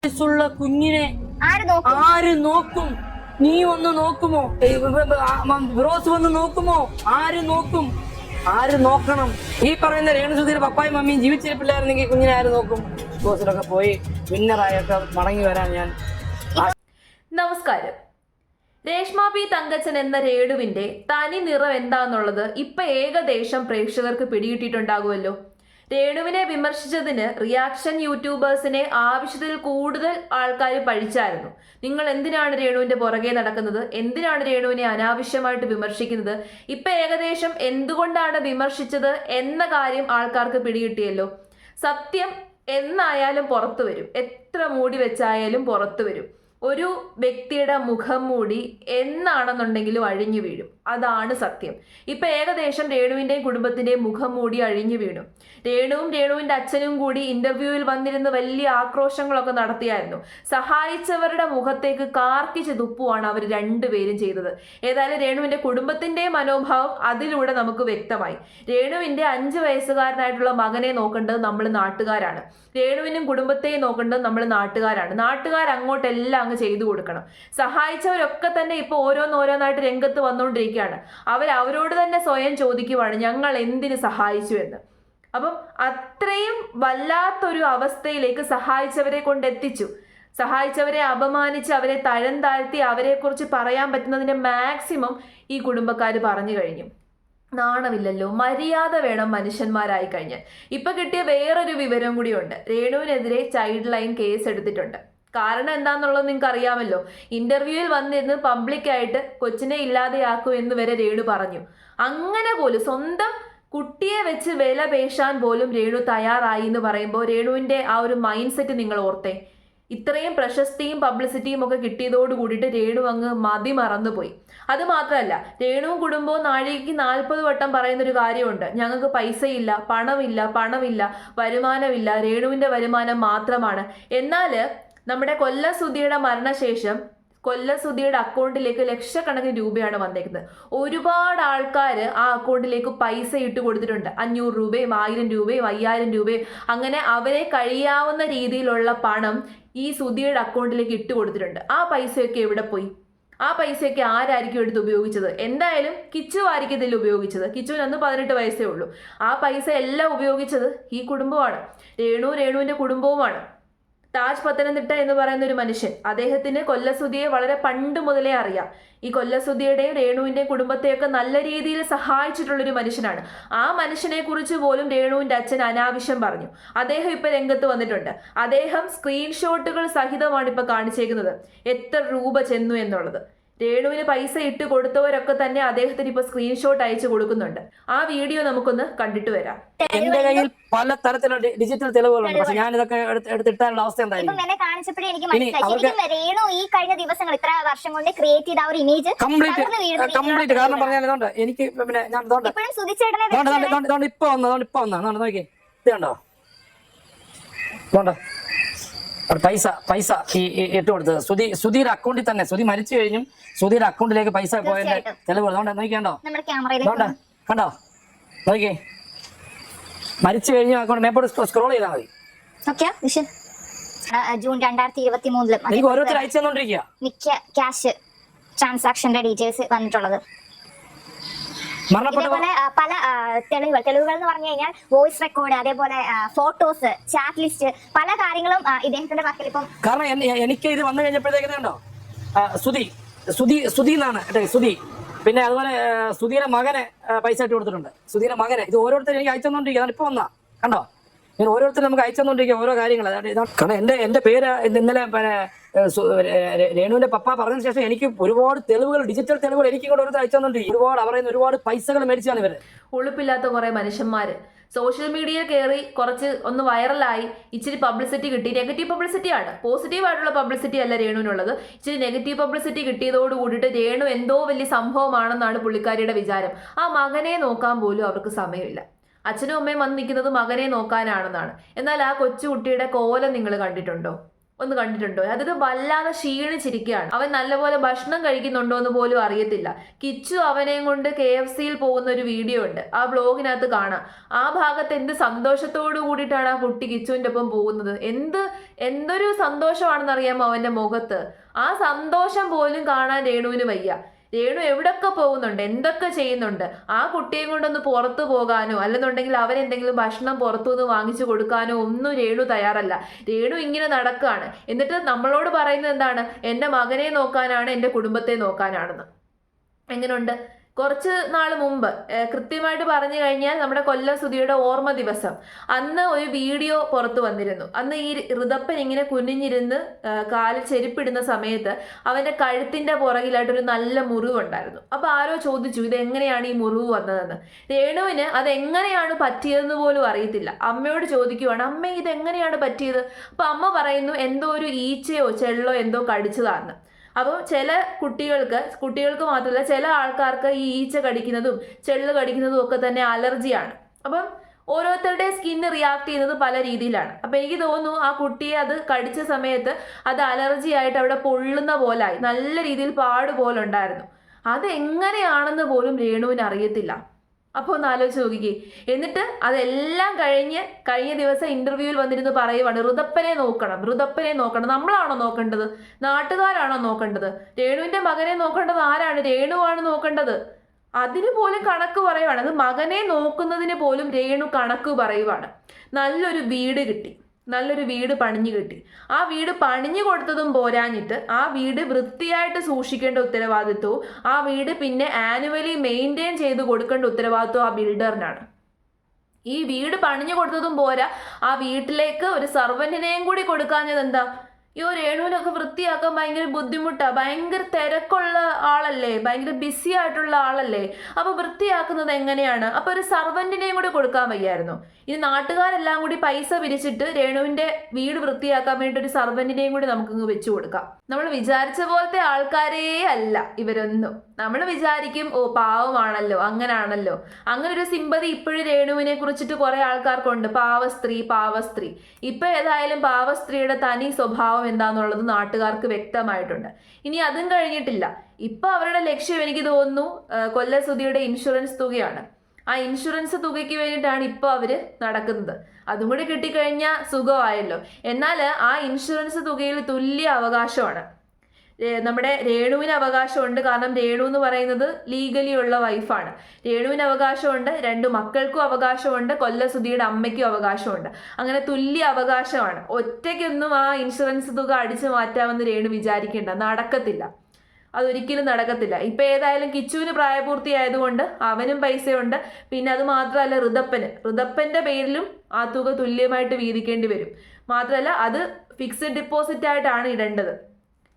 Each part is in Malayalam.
വയസ്സുള്ള കുഞ്ഞിനെ ആര് നോക്കും? നീ ഒന്ന് നോക്കുമോ? ഫിറോസ് വന്ന് നോക്കുമോ? ആര് നോക്കും? ആര് നോക്കണം? ഈ പറയുന്ന രേണുസുധീരെ പപ്പായും മമ്മിയും ജീവിച്ചിരിപ്പില്ലായിരുന്നെങ്കിൽ കുഞ്ഞിനെ ആര് നോക്കും? ഫിറോസിലൊക്കെ പോയി വിന്നറായൊക്കെ മടങ്ങി വരാൻ ഞാൻ. നമസ്കാരം. രേഷ്മ പി തങ്കച്ചൻ എന്ന രേണുവിന്റെ തനി നിറം എന്താന്നുള്ളത് ഇപ്പൊ ഏകദേശം പ്രേക്ഷകർക്ക് പിടികിട്ടിട്ടുണ്ടാകുമല്ലോ. രേണുവിനെ വിമർശിച്ചതിന് റിയാക്ഷൻ യൂട്യൂബേഴ്സിനെ ആവശ്യത്തിൽ കൂടുതൽ ആൾക്കാർ പഴിച്ചായിരുന്നു. നിങ്ങൾ എന്തിനാണ് രേണുവിന്റെ പുറകെ നടക്കുന്നത്? എന്തിനാണ് രേണുവിനെ അനാവശ്യമായിട്ട് വിമർശിക്കുന്നത്? ഇപ്പൊ ഏകദേശം എന്തുകൊണ്ടാണ് വിമർശിച്ചത് എന്ന കാര്യം ആൾക്കാർക്ക് പിടികിട്ടിയല്ലോ. സത്യം എന്നായാലും പുറത്തു വരും, എത്ര മൂടി വെച്ചായാലും പുറത്തു വരും. ഒരു വ്യക്തിയുടെ മുഖം മൂടി എന്നാണെന്നുണ്ടെങ്കിലും അഴിഞ്ഞു വീഴും, അതാണ് സത്യം. ഇപ്പൊ ഏകദേശം രേണുവിന്റെയും കുടുംബത്തിന്റെയും മുഖം മൂടി അഴിഞ്ഞു വീണു. രേണുവും രേണുവിന്റെ അച്ഛനും കൂടി ഇന്റർവ്യൂവിൽ വന്നിരുന്ന് വലിയ ആക്രോശങ്ങളൊക്കെ നടത്തിയായിരുന്നു. സഹായിച്ചവരുടെ മുഖത്തേക്ക് കാർക്കിച്ച് തുപ്പുവാണ് അവർ രണ്ടുപേരും ചെയ്തത്. ഏതായാലും രേണുവിന്റെ കുടുംബത്തിന്റെ മനോഭാവം അതിലൂടെ നമുക്ക് വ്യക്തമായി. രേണുവിന്റെ 5 വയസ്സുകാരനായിട്ടുള്ള മകനെ നോക്കേണ്ടത് നമ്മൾ നാട്ടുകാരാണ്. രേണുവിനും കുടുംബത്തെയും നോക്കേണ്ടത് നമ്മൾ നാട്ടുകാരാണ്. നാട്ടുകാർ അങ്ങോട്ടെല്ലാം ചെയ്തു കൊടുക്കണം. സഹായിച്ചവരൊക്കെ തന്നെ ഇപ്പൊ ഓരോന്നോരോന്നായിട്ട് രംഗത്ത് വന്നുകൊണ്ടിരിക്കുകയാണ്. അവരോട് തന്നെ സ്വയം ചോദിക്കുവാണ്, ഞങ്ങൾ എന്തിനു സഹായിച്ചു എന്ന്. അപ്പം അത്രയും വല്ലാത്തൊരു അവസ്ഥയിലേക്ക് സഹായിച്ചവരെ കൊണ്ടെത്തിച്ചു. സഹായിച്ചവരെ അപമാനിച്ച് അവരെ തരം താഴ്ത്തി അവരെക്കുറിച്ച് പറയാൻ പറ്റുന്നതിന്റെ മാക്സിമം ഈ കുടുംബക്കാർ പറഞ്ഞു കഴിഞ്ഞു. നാണമില്ലല്ലോ, മര്യാദ വേണം മനുഷ്യന്മാരായി കഴിഞ്ഞാൽ. ഇപ്പൊ കിട്ടിയ വേറൊരു വിവരം കൂടിയുണ്ട്. രേണുവിനെതിരെ ചൈൽഡ് ലൈൻ കേസ് എടുത്തിട്ടുണ്ട്. കാരണം എന്താന്നുള്ളത് നിങ്ങൾക്ക് അറിയാമല്ലോ. ഇന്റർവ്യൂവിൽ വന്നിരുന്ന് പബ്ലിക്കായിട്ട് കൊച്ചിനെ ഇല്ലാതെയാക്കൂ എന്ന് വരെ രേണു പറഞ്ഞു. അങ്ങനെ പോലും സ്വന്തം കുട്ടിയെ വെച്ച് വില പേശാൻ പോലും രേണു തയ്യാറായി എന്ന് പറയുമ്പോൾ രേണുവിന്റെ ആ ഒരു മൈൻഡ് സെറ്റ് നിങ്ങൾ ഓർത്തേ. ഇത്രയും പ്രശസ്തിയും പബ്ലിസിറ്റിയും ഒക്കെ കിട്ടിയതോട് കൂടിയിട്ട് രേണു അങ്ങ് മതി മറന്നുപോയി. അത് മാത്രമല്ല, രേണുവും കുടുംബവും നാഴികയ്ക്ക് 40 വട്ടം പറയുന്നൊരു കാര്യമുണ്ട്, ഞങ്ങൾക്ക് പൈസയില്ല, പണമില്ല, വരുമാനമില്ല, രേണുവിന്റെ വരുമാനം മാത്രമാണ്. എന്നാല് നമ്മുടെ കൊല്ലം സുധിയുടെ മരണശേഷം കൊല്ലം സുധിയുടെ അക്കൗണ്ടിലേക്ക് ലക്ഷക്കണക്കിന് രൂപയാണ് വന്നേക്കുന്നത്. ഒരുപാട് ആൾക്കാർ ആ അക്കൗണ്ടിലേക്ക് പൈസ ഇട്ട് കൊടുത്തിട്ടുണ്ട്. 500 രൂപയും 1000 രൂപയും 5000 രൂപയും അങ്ങനെ അവരെ കഴിയാവുന്ന രീതിയിലുള്ള പണം ഈ സുധിയുടെ അക്കൗണ്ടിലേക്ക് ഇട്ട് കൊടുത്തിട്ടുണ്ട്. ആ പൈസയൊക്കെ എവിടെ പോയി? ആ പൈസയൊക്കെ ആരായിരിക്കും എടുത്ത് ഉപയോഗിച്ചത്? എന്തായാലും കിച്ചു ആയിരിക്കും ഇതിൽ ഉപയോഗിച്ചത്. കിച്ചുവിന് അന്ന് 18 വയസ്സേ ഉള്ളൂ. ആ പൈസ എല്ലാം ഉപയോഗിച്ചത് ഈ കുടുംബമാണ്, രേണുവിന്റെ കുടുംബവുമാണ്. താജ് പത്തനംതിട്ട എന്ന് പറയുന്ന ഒരു മനുഷ്യൻ, അദ്ദേഹത്തിന് കൊല്ലസുധിയെ വളരെ പണ്ട് മുതലേ അറിയാം. ഈ കൊല്ലസുധിയുടെയും രേണുവിന്റെയും കുടുംബത്തെയൊക്കെ നല്ല രീതിയിൽ സഹായിച്ചിട്ടുള്ളൊരു മനുഷ്യനാണ്. ആ മനുഷ്യനെ കുറിച്ച് പോലും രേണുവിന്റെ അച്ഛൻ അനാവശ്യം പറഞ്ഞു. അദ്ദേഹം ഇപ്പൊ രംഗത്ത് വന്നിട്ടുണ്ട്. അദ്ദേഹം സ്ക്രീൻഷോട്ടുകൾ സഹിതമാണ് ഇപ്പൊ കാണിച്ചേക്കുന്നത് എത്ര രൂപ ചെന്നു എന്നുള്ളത്. രേണുവിന് പൈസ ഇട്ട് കൊടുത്തവരൊക്കെ തന്നെ അദ്ദേഹത്തിന് ഇപ്പൊ സ്ക്രീൻഷോട്ട് അയച്ചു കൊടുക്കുന്നുണ്ട്. ആ വീഡിയോ നമുക്കൊന്ന് കണ്ടിട്ട് വരാം. എന്റെ കയ്യിൽ പല തരത്തിലുള്ള ഡിജിറ്റൽ തെളിവുകളുണ്ട്. പക്ഷെ ഞാൻ ഇതൊക്കെ എടുത്തിട്ടാനുള്ള അവസ്ഥ എന്തായിരിക്കും? കംപ്ലീറ്റ് കാരണം പറഞ്ഞാൽ ഇതുകൊണ്ട് എനിക്ക് പിന്നെ ഞാൻ ഇപ്പൊ വന്നതാണ് നോക്കി. ഇത് കണ്ടോ? പൈസ ഈ ഇട്ട് കൊടുത്തത് സുധിയുടെ അക്കൗണ്ടിൽ തന്നെ. സുധി മരിച്ചു കഴിഞ്ഞും സുധിയുടെ അക്കൗണ്ടിലേക്ക് പൈസ പോയതിന്റെ തെളിവ്. അതുകൊണ്ട് നോക്കിയാണ്ടോ? കണ്ടോ? നോക്കിയേ, മരിച്ചു കഴിഞ്ഞ അക്കൗണ്ട് മേപ്പോട്ട് സ്ക്രോൾ ചെയ്താൽ മതി. ജൂൺ 2023 എനിക്ക് ഓരോരുത്തർ അയച്ചു തന്നോണ്ടിരിക്കുക മിക്ക ക്യാഷ് ട്രാൻസാക്ഷന്റെ ഡീറ്റെയിൽസ് വന്നിട്ടുള്ളത്. ഇതേപോലെ പല തെളിവുകൾ എന്ന് പറഞ്ഞു കഴിഞ്ഞാൽ വോയിസ് റെക്കോർഡ്, അതേപോലെ ഫോട്ടോസ്, ചാറ്റ് ലിസ്റ്റ്, പല കാര്യങ്ങളും ഇദ്ദേഹത്തിന്റെ പക്കൽ ഇപ്പം. കാരണം എനിക്ക് ഇത് വന്നു കഴിഞ്ഞപ്പോഴത്തേക്ക് കണ്ടോ, സുധി എന്നാണ് സുധി. പിന്നെ അതുപോലെ സുധിയുടെ മകനെ പൈസ ഇട്ട് കൊടുത്തിട്ടുണ്ട്. സുധിയുടെ മകനെ ഇത് ഓരോരുത്തരും എനിക്ക് അയച്ചു തന്നോണ്ടിരിക്കുക. അതാണ് ഇപ്പൊ വന്നാ കണ്ടോ? ഇങ്ങനെ ഓരോരുത്തരും നമുക്ക് അയച്ചു തന്നോണ്ടിരിക്കുക ഓരോ കാര്യങ്ങൾ. കാരണം എന്റെ പേര് ഇന്നലെ പിന്നെ രേണുവിന്റെ പപ്പ പറഞ്ഞതിന് ശേഷം എനിക്ക് ഒരുപാട് തെളിവുകൾ, ഡിജിറ്റൽ തെളിവുകൾ എനിക്ക് ഇങ്ങോട്ട് ഓരോരുത്തർ അയച്ചു തന്നിട്ടുണ്ട്. ഒരുപാട് പൈസകൾ മേടിച്ചാണ് ഇവര്. ഉളുപ്പില്ലാത്ത കുറെ മനുഷ്യന്മാര് സോഷ്യൽ മീഡിയയിൽ കയറി കുറച്ച് ഒന്ന് വൈറലായി, ഇച്ചിരി പബ്ലിസിറ്റി കിട്ടി. നെഗറ്റീവ് പബ്ലിസിറ്റിയാണ്, പോസിറ്റീവ് ആയിട്ടുള്ള പബ്ലിസിറ്റി അല്ല രേണുവിനുള്ളത്. ഇച്ചിരി നെഗറ്റീവ് പബ്ലിസിറ്റി കിട്ടിയതോട് കൂടിയിട്ട് രേണു എന്തോ വലിയ സംഭവമാണെന്നാണ് പുള്ളിക്കാരിയുടെ വിചാരം. ആ മകനെ നോക്കാൻ പോലും അവർക്ക് സമയമില്ല. അച്ഛനും അമ്മയും വന്ന് നിൽക്കുന്നത് മകനെ നോക്കാനാണെന്നാണ്. എന്നാൽ ആ കൊച്ചുകുട്ടിയുടെ കോലം നിങ്ങൾ കണ്ടിട്ടുണ്ടോ? ഒന്ന് കണ്ടിട്ടുണ്ടോ? അതൊരു വല്ലാതെ ക്ഷീണിച്ചിരിക്കുകയാണ്. അവൻ നല്ലപോലെ ഭക്ഷണം കഴിക്കുന്നുണ്ടോ എന്ന് പോലും അറിയത്തില്ല. കിച്ചു അവനെയും കൊണ്ട് KFC-യിൽ പോകുന്ന ഒരു വീഡിയോ ഉണ്ട്, ആ ബ്ലോഗിനകത്ത് കാണാം. ആ ഭാഗത്ത് എന്ത് സന്തോഷത്തോടു കൂടിയിട്ടാണ് ആ കുട്ടി കിച്ചുവിൻ്റെ ഒപ്പം പോകുന്നത്. എന്തൊരു സന്തോഷമാണെന്ന് അറിയാമോ അവന്റെ മുഖത്ത്. ആ സന്തോഷം പോലും കാണാൻ രേണുവിന് വയ്യ. രേണു എവിടൊക്കെ പോകുന്നുണ്ട്, എന്തൊക്കെ ചെയ്യുന്നുണ്ട്. ആ കുട്ടിയെ കൊണ്ടൊന്ന് പുറത്തു പോകാനോ അല്ലെന്നുണ്ടെങ്കിൽ അവരെന്തെങ്കിലും ഭക്ഷണം പുറത്തുനിന്ന് വാങ്ങിച്ചു കൊടുക്കാനോ ഒന്നും രേണു തയ്യാറല്ല. രേണു ഇങ്ങനെ നടക്കുകയാണ്. എന്നിട്ട് നമ്മളോട് പറയുന്നത് എന്താണ്? എൻ്റെ മകനെ നോക്കാനാണ്, എൻ്റെ കുടുംബത്തെ നോക്കാനാണെന്ന്. എങ്ങനെയുണ്ട്? കുറച്ച് നാൾ മുമ്പ് കൃത്യമായിട്ട് പറഞ്ഞു കഴിഞ്ഞാൽ നമ്മുടെ കൊല്ലം സുധിയുടെ ഓർമ്മ ദിവസം അന്ന് ഒരു വീഡിയോ പുറത്തു വന്നിരുന്നു. അന്ന് ഈ ഋതപ്പൻ ഇങ്ങനെ കുനിഞ്ഞിരുന്ന് കാലിൽ ചെരുപ്പിടുന്ന സമയത്ത് അവന്റെ കഴുത്തിന്റെ പുറകിലായിട്ടൊരു നല്ല മുറിവുണ്ടായിരുന്നു. അപ്പൊ ആരോ ചോദിച്ചു ഇത് എങ്ങനെയാണ് ഈ മുറിവ് വന്നതെന്ന്. രേണുവിന് അതെങ്ങനെയാണ് പറ്റിയതെന്ന് പോലും അറിയത്തില്ല. അമ്മയോട് ചോദിക്കുവാണ്, അമ്മ ഇതെങ്ങനെയാണ് പറ്റിയത്? അപ്പൊ അമ്മ പറയുന്നു എന്തോ ഒരു ഈച്ചയോ ചെള്ളോ എന്തോ കടിച്ചതാണെന്ന്. അപ്പോൾ ചില കുട്ടികൾക്ക് മാത്രമല്ല ചില ആൾക്കാർക്ക് ഈ ഈച്ച കടിക്കുന്നതും ചെള്ള് കടിക്കുന്നതും ഒക്കെ തന്നെ അലർജിയാണ്. അപ്പം ഓരോരുത്തരുടെ സ്കിന്ന് റിയാക്ട് ചെയ്യുന്നത് പല രീതിയിലാണ്. അപ്പം എനിക്ക് തോന്നുന്നു ആ കുട്ടിയെ അത് കടിച്ച സമയത്ത് അത് അലർജി ആയിട്ട് അവിടെ പൊള്ളുന്ന പോലായി, നല്ല രീതിയിൽ പാട് പോലെ ഉണ്ടായിരുന്നു. അതെങ്ങനെയാണെന്ന് പോലും രേണുവിന് അറിയത്തില്ല. അപ്പോൾ ഒന്ന് ആലോചിച്ച് നോക്കിക്കേ. എന്നിട്ട് അതെല്ലാം കഴിഞ്ഞ ദിവസം ഇന്റർവ്യൂവിൽ വന്നിരുന്ന് പറയുവാണ് ഋതപ്പനെ നോക്കണം. നമ്മളാണോ നോക്കേണ്ടത്? നാട്ടുകാരാണോ നോക്കേണ്ടത്? രേണുവിന്റെ മകനെ നോക്കേണ്ടത് ആരാണ്? രേണുവാണ് നോക്കേണ്ടത്. അതിന് പോലും കണക്ക് പറയുവാണ്. അത് മകനെ നോക്കുന്നതിന് പോലും രേണു കണക്ക് പറയുവാണ്. നല്ലൊരു വീട് പണിഞ്ഞു കിട്ടി. ആ വീട് പണിഞ്ഞു കൊടുത്തതും പോരാഞ്ഞിട്ട് ആ വീട് വൃത്തിയായിട്ട് സൂക്ഷിക്കേണ്ട ഉത്തരവാദിത്വവും ആ വീട് പിന്നെ ആനുവലി മെയിൻറ്റെയിൻ ചെയ്ത് കൊടുക്കേണ്ട ഉത്തരവാദിത്വം ആ ബിൽഡറിനാണ്. ഈ വീട് പണിഞ്ഞു കൊടുത്തതും പോരാ, ആ വീട്ടിലേക്ക് ഒരു സർവന്റിനെയും കൂടി കൊടുക്കാഞ്ഞത് എന്താ? രേണുവിനൊക്കെ വൃത്തിയാക്കാൻ ഭയങ്കര ബുദ്ധിമുട്ടാണ്. ഭയങ്കര തിരക്കുള്ള ആളല്ലേ, ഭയങ്കര ബിസി ആയിട്ടുള്ള ആളല്ലേ. അപ്പൊ വൃത്തിയാക്കുന്നത് എങ്ങനെയാണ്? അപ്പൊ ഒരു സർവന്റിനെയും കൂടി കൊടുക്കാൻ വയ്യായിരുന്നു. ഇനി നാട്ടുകാരെല്ലാം കൂടി പൈസ പിരിച്ചിട്ട് രേണുവിന്റെ വീട് വൃത്തിയാക്കാൻ വേണ്ടി ഒരു സർവന്റിനെയും കൂടി നമുക്കിങ്ങ് വെച്ചു കൊടുക്കാം. നമ്മൾ വിചാരിച്ച പോലത്തെ ആൾക്കാരേ അല്ല ഇവരൊന്നും. നമ്മൾ വിചാരിക്കും പാവമാണല്ലോ, അങ്ങനാണല്ലോ. അങ്ങനെ ഒരു സിമ്പതി ഇപ്പോഴും രേണുവിനെ കുറിച്ചിട്ട് കുറെ ആൾക്കാർക്കുണ്ട്. പാവസ്ത്രീ. ഇപ്പൊ ഏതായാലും പാവസ്ത്രീയുടെ തനി സ്വഭാവം എന്താന്നുള്ളത് നാട്ടുകാർക്ക് വ്യക്തമായിട്ടുണ്ട്. ഇനി അതും കഴിഞ്ഞിട്ടില്ല. ഇപ്പൊ അവരുടെ ലക്ഷ്യം എനിക്ക് തോന്നുന്നു കൊല്ലം സുധിയുടെ ഇൻഷുറൻസ് തുകയാണ്. ആ ഇൻഷുറൻസ് തുകയ്ക്ക് വേണ്ടിയിട്ടാണ് ഇപ്പൊ അവര് നടക്കുന്നത്. അതും കൂടി കിട്ടിക്കഴിഞ്ഞാൽ സുഖമായല്ലോ. എന്നാൽ ആ ഇൻഷുറൻസ് തുകയിൽ തുല്യ അവകാശമാണ് നമ്മുടെ രേണുവിന് അവകാശമുണ്ട്. കാരണം രേണു എന്ന് പറയുന്നത് ലീഗലി ഉള്ള വൈഫാണ്. രേണുവിന് അവകാശമുണ്ട്, 2 മക്കൾക്കും അവകാശമുണ്ട്, കൊല്ലസുധിയുടെ അമ്മയ്ക്കും അവകാശമുണ്ട്. അങ്ങനെ തുല്യ അവകാശമാണ്. ഒറ്റയ്ക്കൊന്നും ആ ഇൻഷുറൻസ് തുക അടിച്ചു മാറ്റാമെന്ന് രേണു വിചാരിക്കേണ്ട, നടക്കത്തില്ല. അതൊരിക്കലും നടക്കത്തില്ല. ഇപ്പൊ ഏതായാലും കിച്ചുവിന് പ്രായപൂർത്തിയായതുകൊണ്ട് അവനും പൈസയുണ്ട്. പിന്നെ അത് മാത്രമല്ല ഋതപ്പന്റെ പേരിലും ആ തുക തുല്യമായിട്ട് വീതിക്കേണ്ടി വരും. മാത്രമല്ല അത് ഫിക്സഡ് ഡിപ്പോസിറ്റ് ആയിട്ടാണ് ഇടേണ്ടത്.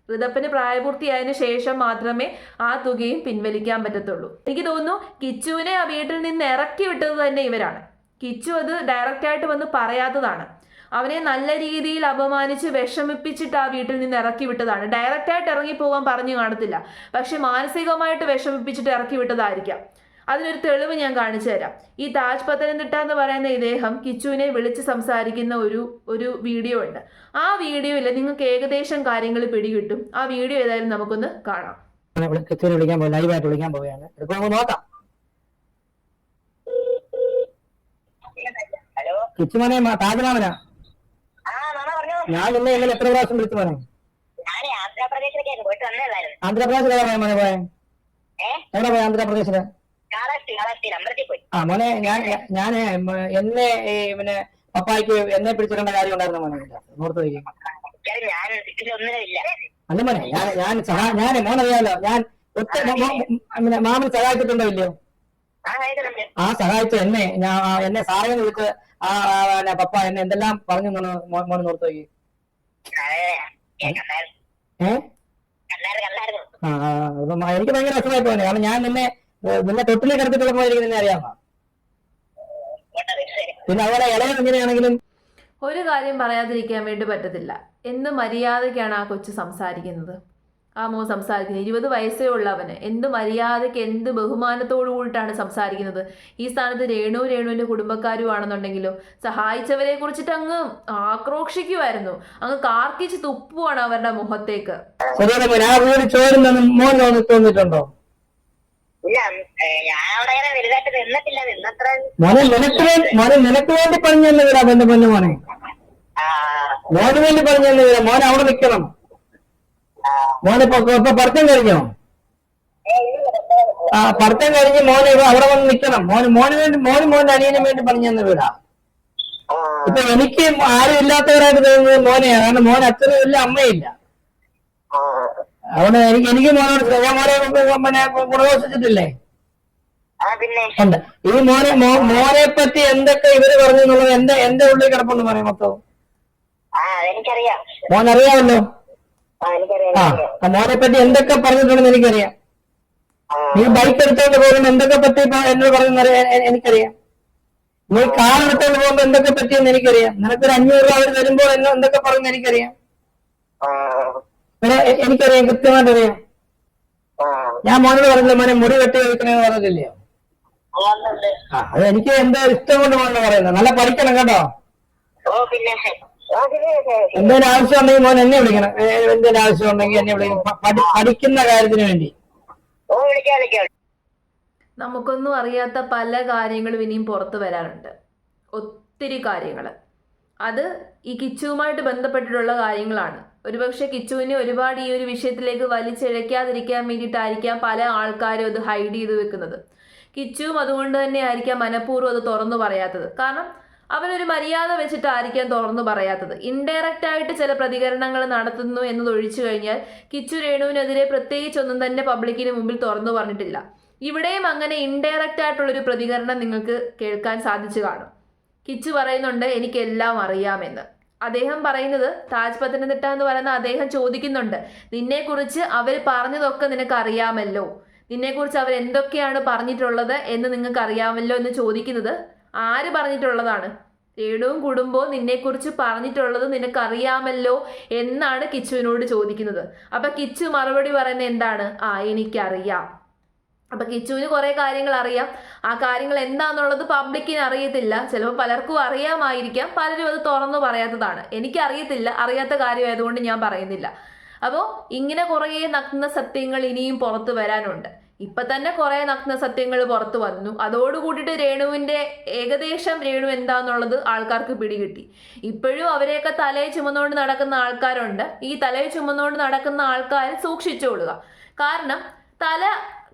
ഋതപ്പന് പ്രായപൂർത്തിയായതിനു ശേഷം മാത്രമേ ആ തുകയും പിൻവലിക്കാൻ പറ്റത്തുള്ളൂ. എനിക്ക് തോന്നുന്നു കിച്ചുവിനെ ആ വീട്ടിൽ നിന്ന് ഇറക്കി വിട്ടത് തന്നെ ഇവരാണ്. കിച്ചു അത് ഡയറക്റ്റായിട്ട് വന്ന് പറയാത്തതാണ്. അവനെ നല്ല രീതിയിൽ അപമാനിച്ച് വിഷമിപ്പിച്ചിട്ട് ആ വീട്ടിൽ നിന്ന് ഇറക്കി വിട്ടതാണ്. ഡയറക്റ്റായിട്ട് ഇറങ്ങിപ്പോകാൻ പറഞ്ഞു കാണത്തില്ല, പക്ഷെ മാനസികമായിട്ട് വിഷമിപ്പിച്ചിട്ട് ഇറക്കി വിട്ടതായിരിക്കാം. അതിനൊരു തെളിവ് ഞാൻ കാണിച്ചു തരാം. ഈ താജ് പത്തനംതിട്ട എന്ന് പറയുന്ന ഇദ്ദേഹം കിച്ചുവിനെ വിളിച്ച് സംസാരിക്കുന്ന ഒരു വീഡിയോ ഉണ്ട്. ആ വീഡിയോയിൽ നിങ്ങൾക്ക് ഏകദേശം കാര്യങ്ങൾ പിടികിട്ടും. ആ വീഡിയോ ഏതായാലും നമുക്കൊന്ന് കാണാം. കിച്ചുവിനെ ലൈവായിട്ട് വിളിക്കാൻ പോവുകയാണ്. നോക്കാം. കിച്ചുമോനെ താജ്മാമനാ. ഞാൻ നിന്നെ എങ്ങനെ എത്ര പ്രാവശ്യം വിളിച്ചു മോനെ? ആന്ധ്രാപ്രദേശിൽ എവിടെ മോനെ പോയെ? എവിടെ പോയി ആന്ധ്രാപ്രദേശില്? ആ മോനെ ഞാൻ എന്നെ പിന്നെ പപ്പായ്ക്ക് എന്നെ പിടിച്ചിടേണ്ട കാര്യം ഉണ്ടായിരുന്നു മോനെ. ഓർത്ത് വയ്ക്കും. അല്ല മോനെ ഞാൻ മോനറിയാലോ, ഞാൻ മാമൻ സഹായിച്ചിട്ടുണ്ടോ ഇല്ലയോ? ആ സഹായിച്ച എന്നെ സാറേന്ന് വിളിച്ച് പപ്പ എന്നെ എന്തെല്ലാം പറഞ്ഞു മോനെ ഓർത്ത് വയ്ക്കും. എനിക്ക് ഭയങ്കര വിഷമായി പോനെ. കാരണം ഞാൻ നിന്നെ തൊട്ടിലേക്ക് കിടത്തിട്ടുള്ളപ്പോ എനിക്ക് നിന്നെ അറിയാമോ? പിന്നെ അവിടെ ഇളയം എങ്ങനെയാണെങ്കിലും ഒരു കാര്യം പറയാതിരിക്കാൻ വേണ്ടി പറ്റത്തില്ല. എന്ത് മര്യാദയ്ക്കാണ് ആ കൊച്ചു സംസാരിക്കുന്നത്. ആ മോൻ സംസാരിക്കുന്നത്. 20 വയസ്സേ ഉള്ളവന് എന്ത് മര്യാദയ്ക്ക് എന്ത് ബഹുമാനത്തോടു കൂടിയിട്ടാണ് സംസാരിക്കുന്നത്. ഈ സ്ഥാനത്ത് രേണുവിൻ്റെ കുടുംബക്കാരുമാണെന്നുണ്ടെങ്കിലോ സഹായിച്ചവരെ കുറിച്ചിട്ട് അങ്ങ് ആക്രോശിക്കുമായിരുന്നു, അങ്ങ് കാർക്കിച്ച് തുപ്പുവാണ് അവരുടെ മുഖത്തേക്ക്. തോന്നിട്ടുണ്ടോ? നിനക്ക് വേണ്ടി പറഞ്ഞല്ല വീടാ എന്റെ പൊന്നു മോനെ, മോന് വേണ്ടി പറഞ്ഞല്ല വീടാ. മോൻ അവിടെ നിൽക്കണം. മോനിപ്പോ പഠിത്തം കഴിഞ്ഞോ? പഠിത്തം കഴിഞ്ഞ് മോന് അവിടെ വന്ന് നിൽക്കണം. മോന് വേണ്ടി മോന്റെ അനിയനും വേണ്ടി പറഞ്ഞു തന്ന വീടാ. ഇപ്പൊ എനിക്ക് ആരും ഇല്ലാത്തവരായിട്ട് തോന്നുന്നത് മോനെയാണ്. കാരണം മോൻ അച്ഛനും ഇല്ല അമ്മയില്ല. അവിടെ എനിക്ക് മോനോട് ഞാൻ മോനെ ഗുണദോഷിച്ചിട്ടില്ലേ? ഉണ്ട്. ഈ മോനെ പറ്റി എന്തൊക്കെ ഇവര് പറഞ്ഞു എന്നുള്ളത് എന്റെ ഉള്ളിൽ കിടപ്പെന്ന് പറയാം മൊത്തം. മോനറിയാമല്ലോ. മോനെ പറ്റി എന്തൊക്കെ പറഞ്ഞിട്ടുണ്ടെന്ന് എനിക്കറിയാം. നീ ബൈക്ക് എടുത്തോണ്ട് പോകുമ്പോൾ എന്തൊക്കെ പറ്റി എന്നോട് പറഞ്ഞ എനിക്കറിയാം. നീ കാർ എടുത്തോണ്ട് പോകുമ്പോ എന്തൊക്കെ പറ്റിയെന്ന് എനിക്കറിയാം. നിനക്കൊരു 500 രൂപ അവർ തരുമ്പോൾ എന്തൊക്കെ പറഞ്ഞെന്ന് എനിക്കറിയാം. എനിക്കറിയാം, കൃത്യമായിട്ട് അറിയാം. ഞാൻ മോനോട് പറഞ്ഞില്ല മോനെ മുടി വെട്ടി വെക്കണമെന്ന് പറഞ്ഞില്ലയോ? അത് എനിക്ക് എന്റെ ഇഷ്ടം കൊണ്ട് മോനെ പറയുന്നത്. നല്ല പഠിക്കണം കേട്ടോ. എന്തെങ്കിലും ആവശ്യം ഉണ്ടെങ്കിൽ മോൻ എന്നെ വിളിക്കണം. എന്തെങ്കിലും ആവശ്യം ഉണ്ടെങ്കിൽ എന്നെ വിളിക്കണം, പഠിക്കുന്ന കാര്യത്തിന് വേണ്ടി. നമുക്കൊന്നും അറിയാത്ത പല കാര്യങ്ങളും ഇനിയും പുറത്തു വരാനുണ്ട്, ഒത്തിരി കാര്യങ്ങൾ. അത് ഈ കിച്ചുവുമായിട്ട് ബന്ധപ്പെട്ടിട്ടുള്ള കാര്യങ്ങളാണ്. ഒരുപക്ഷെ കിച്ചുവിനെ ഒരുപാട് ഈ ഒരു വിഷയത്തിലേക്ക് വലിച്ചിഴയ്ക്കാതിരിക്കാൻ വേണ്ടിയിട്ടായിരിക്കാം പല ആൾക്കാരും അത് ഹൈഡ് ചെയ്ത് വെക്കുന്നത്. കിച്ചുവും അതുകൊണ്ട് തന്നെ ആയിരിക്കാം മനഃപൂർവ്വം അത് തുറന്നു പറയാത്തത്. കാരണം അവനൊരു മര്യാദ വെച്ചിട്ടായിരിക്കാം തുറന്നു പറയാത്തത്. ഇൻഡയറക്റ്റ് ആയിട്ട് ചില പ്രതികരണങ്ങൾ നടത്തുന്നു എന്നത് ഒഴിച്ചു കഴിഞ്ഞാൽ കിച്ചു രേണുവിനെതിരെ പ്രത്യേകിച്ചൊന്നും തന്നെ പബ്ലിക്കിന് മുമ്പിൽ തുറന്നു പറഞ്ഞിട്ടില്ല. ഇവിടെയും അങ്ങനെ ഇൻഡയറക്റ്റ് ആയിട്ടുള്ളൊരു പ്രതികരണം നിങ്ങൾക്ക് കേൾക്കാൻ സാധിച്ചു കാണും. കിച്ചു പറയുന്നുണ്ട് എനിക്കെല്ലാം അറിയാമെന്ന്. അദ്ദേഹം പറയുന്നത് താജ് പത്തനംതിട്ട എന്ന് പറയുന്ന അദ്ദേഹം ചോദിക്കുന്നുണ്ട്, നിന്നെക്കുറിച്ച് അവർ പറഞ്ഞതൊക്കെ നിനക്ക് അറിയാമല്ലോ, നിന്നെക്കുറിച്ച് അവർ എന്തൊക്കെയാണ് പറഞ്ഞിട്ടുള്ളത് എന്ന് നിങ്ങൾക്ക് അറിയാമല്ലോ എന്ന് ചോദിക്കുന്നത് ആര് പറഞ്ഞിട്ടുള്ളതാണ്? രേണുവും കുടുംബവും നിന്നെക്കുറിച്ച് പറഞ്ഞിട്ടുള്ളത് നിനക്കറിയാമല്ലോ എന്നാണ് കിച്ചുവിനോട് ചോദിക്കുന്നത്. അപ്പൊ കിച്ചു മറുപടി പറയുന്നത് എന്താണ്? എനിക്കറിയാം. അപ്പൊ കിച്ചുവിന് കുറെ കാര്യങ്ങൾ അറിയാം. ആ കാര്യങ്ങൾ എന്താന്നുള്ളത് പബ്ലിക്കിന് അറിയത്തില്ല. ചിലപ്പോൾ പലർക്കും അറിയാമായിരിക്കാം, പലരും അത് തുറന്നു പറയാത്തതാണ്. എനിക്കറിയത്തില്ല, അറിയാത്ത കാര്യമായതുകൊണ്ട് ഞാൻ പറയുന്നില്ല. അപ്പോൾ ഇങ്ങനെ കുറേ നഗ്ന സത്യങ്ങൾ ഇനിയും പുറത്തു വരാനുണ്ട്. ഇപ്പൊ തന്നെ കുറെ നഗ്ന സത്യങ്ങൾ പുറത്തു വന്നു. അതോടുകൂടിയിട്ട് രേണുവിന്റെ ഏകദേശം രേണു എന്താന്നുള്ളത് ആൾക്കാർക്ക് പിടികിട്ടി. ഇപ്പോഴും അവരെയൊക്കെ തലയെ ചുമന്നുകൊണ്ട് നടക്കുന്ന ആൾക്കാരുണ്ട്. ഈ തലയെ ചുമന്നുകൊണ്ട് നടക്കുന്ന ആൾക്കാർ സൂക്ഷിച്ചോളുക. കാരണം തല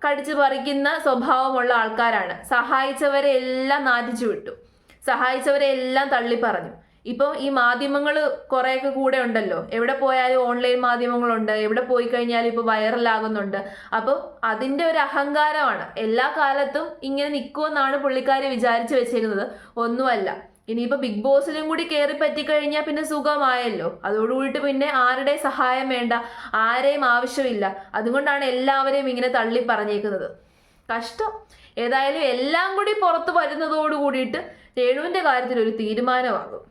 കടിച്ചു പറിക്കുന്ന സ്വഭാവമുള്ള ആൾക്കാരാണ്. സഹായിച്ചവരെ എല്ലാം നാറ്റിച്ചു വിട്ടു, സഹായിച്ചവരെ എല്ലാം തള്ളിപ്പറഞ്ഞു. ഇപ്പം ഈ മാധ്യമങ്ങൾ കുറേയൊക്കെ കൂടെ ഉണ്ടല്ലോ, എവിടെ പോയാലും ഓൺലൈൻ മാധ്യമങ്ങളുണ്ട്, എവിടെ പോയി കഴിഞ്ഞാലും ഇപ്പോൾ വൈറലാകുന്നുണ്ട്. അപ്പോൾ അതിൻ്റെ ഒരു അഹങ്കാരമാണ്. എല്ലാ കാലത്തും ഇങ്ങനെ നിൽക്കുമെന്നാണ് പുള്ളിക്കാരി വിചാരിച്ചു വെച്ചേക്കുന്നത്. ഒന്നുമല്ല. ഇനിയിപ്പോൾ ബിഗ് ബോസിലും കൂടി കയറി പറ്റിക്കഴിഞ്ഞാൽ പിന്നെ സുഖമായല്ലോ. അതോടുകൂടിയിട്ട് പിന്നെ ആരുടെ സഹായം വേണ്ട, ആരെയും ആവശ്യമില്ല. അതുകൊണ്ടാണ് എല്ലാവരെയും ഇങ്ങനെ തള്ളി പറഞ്ഞേക്കുന്നത്. കഷ്ടം. ഏതായാലും എല്ലാം കൂടി പുറത്ത് വരുന്നതോടു കൂടിയിട്ട് രേണുവിൻ്റെ കാര്യത്തിൽ ഒരു തീരുമാനമാകും.